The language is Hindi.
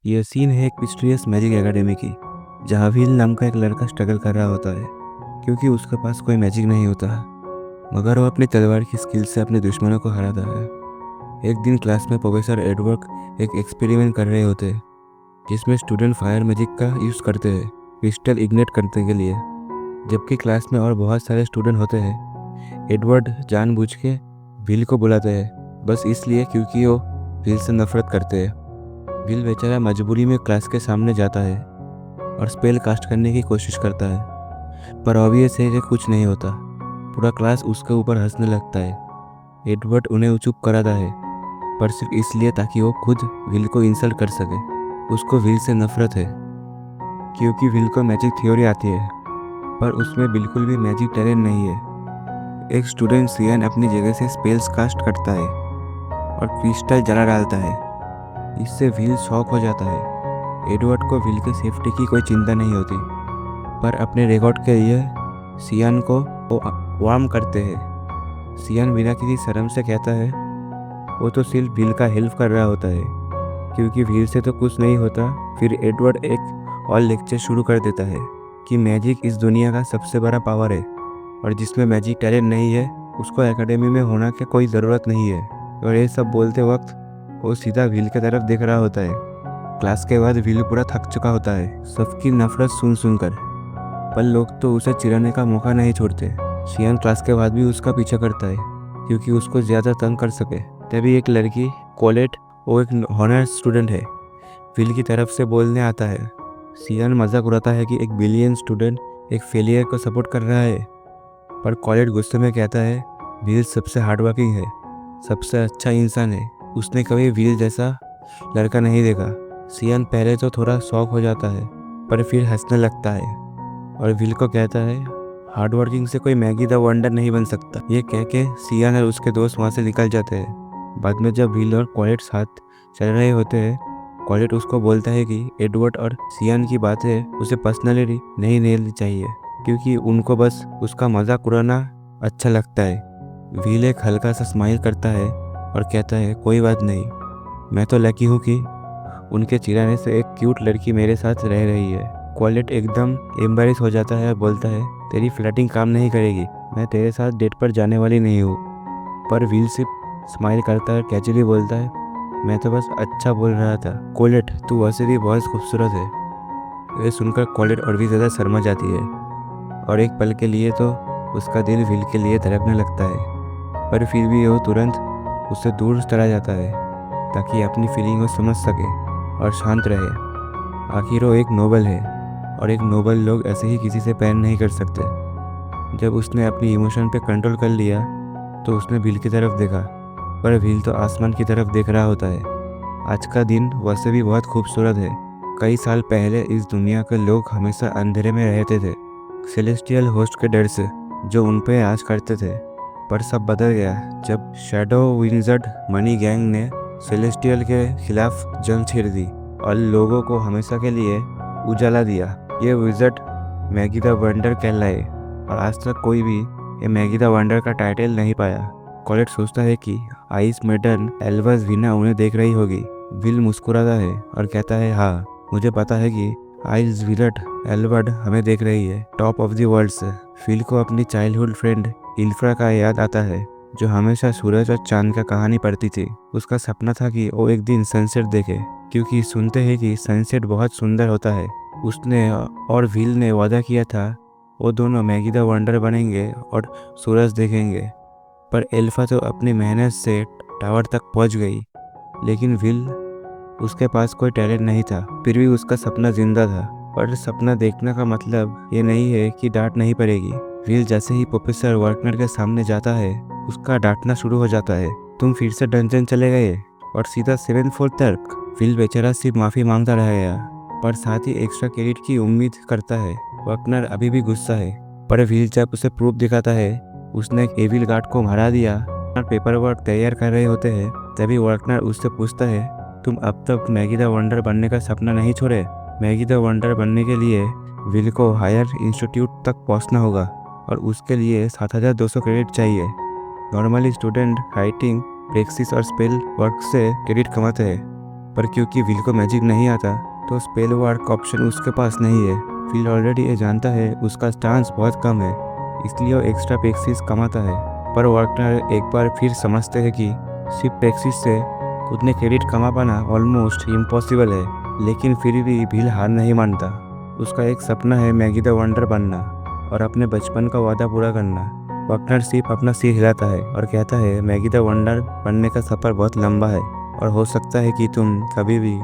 यह सीन है एक मिस्टीरियस मैजिक एकेडमी की, जहाँ व्हील नाम का एक लड़का स्ट्रगल कर रहा होता है क्योंकि उसके पास कोई मैजिक नहीं होता, मगर वो अपनी तलवार की स्किल से अपने दुश्मनों को हराता है। एक दिन क्लास में प्रोफेसर एडवर्ड एक एक्सपेरिमेंट कर रहे होते हैं, जिसमें स्टूडेंट फायर मैजिक का यूज़ करते हैं क्रिस्टल इग्नेट करने के लिए, जबकि क्लास में और बहुत सारे स्टूडेंट होते हैं। एडवर्ड जानबूझ के व्हील को बुलाते हैं, बस इसलिए क्योंकि वो व्हील से नफरत करते हैं। व्हील बेचारा मजबूरी में क्लास के सामने जाता है और स्पेल कास्ट करने की कोशिश करता है, पर ऑब्वियस है कि कुछ नहीं होता। पूरा क्लास उसके ऊपर हंसने लगता है। एडवर्ड उन्हें चुप कराता है, पर सिर्फ इसलिए ताकि वो खुद व्हील को इंसल्ट कर सके। उसको व्हील से नफरत है क्योंकि व्हील को मैजिक थ्योरी आती है, पर उसमें बिल्कुल भी मैजिक टैलेंट नहीं है। एक स्टूडेंट सियान अपनी जगह से स्पेल्स कास्ट करता है और क्रिस्टल जला डालता है। इससे व्हील शॉक हो जाता है। एडवर्ड को व्हील की सेफ्टी की कोई चिंता नहीं होती, पर अपने रिकॉर्ड के लिए सियान को वो वार्म करते हैं। सियान बिना किसी शर्म से कहता है वो तो सिर्फ व्हील का हेल्प कर रहा होता है क्योंकि व्हील से तो कुछ नहीं होता। फिर एडवर्ड एक और लेक्चर शुरू कर देता है कि मैजिक इस दुनिया का सबसे बड़ा पावर है और जिसमें मैजिक टैलेंट नहीं है उसको एकेडमी में होना की कोई ज़रूरत नहीं है। और ये सब बोलते वक्त वो सीधा व्हील की तरफ देख रहा होता है। क्लास के बाद व्हील पूरा थक चुका होता है, सबकी नफरत सुन सुनकर, पर लोग तो उसे चिढ़ाने का मौका नहीं छोड़ते। सियान क्लास के बाद भी उसका पीछा करता है क्योंकि उसको ज़्यादा तंग कर सके। तभी एक लड़की कोलेट, वो एक हॉनर स्टूडेंट है, व्हील की तरफ से बोलने आता है। सियान मजाक उड़ाता है कि एक बिलियन स्टूडेंट एक फेलियर को सपोर्ट कर रहा है, पर कोलेट गुस्से में कहता है व्हील सबसे हार्डवर्किंग है, सबसे अच्छा इंसान है, उसने कभी व्हील जैसा लड़का नहीं देखा। सियान पहले तो थोड़ा शॉक हो जाता है, पर फिर हंसने लगता है और व्हील को कहता है हार्ड वर्किंग से कोई मैगी द वंडर नहीं बन सकता। ये कह के सियान और उसके दोस्त वहाँ से निकल जाते हैं। बाद में जब व्हील और कोलेट साथ चल रहे होते हैं, कोलेट उसको बोलता है कि एडवर्ड और सियान की बातें उसे पर्सनली नहीं लेनी चाहिए क्योंकि उनको बस उसका मजाक उड़ाना अच्छा लगता है। व्हील एक हल्का सा स्माइल करता है और कहता है कोई बात नहीं, मैं तो लकी हूँ कि उनके चिढ़ाने से एक क्यूट लड़की मेरे साथ रह रही है। कोलेट एकदम एम्बैरेस हो जाता है और बोलता है तेरी फ्लर्टिंग काम नहीं करेगी, मैं तेरे साथ डेट पर जाने वाली नहीं हूँ। पर व्हील सिर्फ स्माइल करता है, कैजुअली बोलता है मैं तो बस अच्छा बोल रहा था। कोलेट तू वैसे भी बहुत खूबसूरत है। ये सुनकर कोलेट और भी ज़्यादा शर्मा जाती है और एक पल के लिए तो उसका दिल व्हील के लिए धड़कने लगता है, पर फिर भी वो तुरंत उससे दूर चला जाता है ताकि अपनी फीलिंग को समझ सके और शांत रहे। आखिर वो एक नोबल है और एक नोबल लोग ऐसे ही किसी से प्यार नहीं कर सकते। जब उसने अपनी इमोशन पे कंट्रोल कर लिया तो उसने व्हील की तरफ देखा, पर व्हील तो आसमान की तरफ देख रहा होता है। आज का दिन वैसे भी बहुत खूबसूरत है। कई साल पहले इस दुनिया के लोग हमेशा अंधेरे में रहते थे, सेलेस्टियल होस्ट के डर से जो उन पे राज करते थे। पर सब बदल गया जब शैडो विज़र्ड मनी गैंग ने सेलेस्टियल के खिलाफ जंग छेड़ दी और लोगों को हमेशा के लिए उजाला दिया। ये विज़र्ड मैगी द वंडर कहलाए और आज तक कोई भी ये मैगी द वंडर का टाइटल नहीं पाया। कोलेट सोचता है कि आइस मेडन एल्वस वीना उन्हें देख रही होगी। विल मुस्कुराता है और कहता है हाँ, मुझे पता है कि आइस विलट एल्वर्ड हमें देख रही है टॉप ऑफ द वर्ल्ड से। फिल को अपनी चाइल्डहुड फ्रेंड इल्फ्रा का याद आता है जो हमेशा सूरज और चांद का कहानी पढ़ती थी। उसका सपना था कि वो एक दिन सनसेट देखे क्योंकि सुनते हैं कि सनसेट बहुत सुंदर होता है। उसने और व्हील ने वादा किया था वो दोनों मैगी द वंडर बनेंगे और सूरज देखेंगे। पर एल्फा तो अपनी मेहनत से टावर तक पहुंच गई, लेकिन व्हील उसके पास कोई टैलेंट नहीं था। फिर भी उसका सपना जिंदा था। पर सपना देखने का मतलब ये नहीं है कि डांट नहीं पड़ेगी। व्हील जैसे ही प्रोफेसर वर्कनर के सामने जाता है उसका डांटना शुरू हो जाता है, तुम फिर से डंजन चले गए और सीधा 7th फ्लोर तक। व्हील बेचारा सिर्फ माफ़ी मांगता रहेगा, पर साथ ही एक्स्ट्रा क्रेडिट की उम्मीद करता है। वर्कनर अभी भी गुस्सा है, पर व्हील जब उसे प्रूफ दिखाता है उसने एक एविल गार्ड को मारा दिया और पेपर वर्क तैयार कर रहे होते हैं, तभी वर्कनर उससे पूछता है तुम अब तक मैगी द वंडर बनने का सपना नहीं छोड़े। मैगी द वंडर बनने के लिए व्हील को हायर इंस्टीट्यूट तक पहुंचना होगा और उसके लिए 7200 क्रेडिट चाहिए। नॉर्मली स्टूडेंट राइटिंग, प्रेक्सिस और स्पेल वर्क से क्रेडिट कमाते हैं, पर क्योंकि विल को मैजिक नहीं आता तो स्पेल वर्क ऑप्शन उसके पास नहीं है। विल ऑलरेडी ये जानता है उसका चांस बहुत कम है, इसलिए वो एक्स्ट्रा पैक्सीज कमाता है। पर वार्नर एक बार फिर समझते हैं कि सिर्फ पैक्सीज से उतने क्रेडिट कमा पाना ऑलमोस्ट इम्पॉसिबल है। लेकिन फिर भी विल हार नहीं मानता। उसका एक सपना है मैगी द वंडर बनना और अपने बचपन का वादा पूरा करना। वार्नर सिर्फ अपना सिर हिलाता है और कहता है मैगी द वंडर बनने का सफ़र बहुत लंबा है और हो सकता है कि तुम कभी भी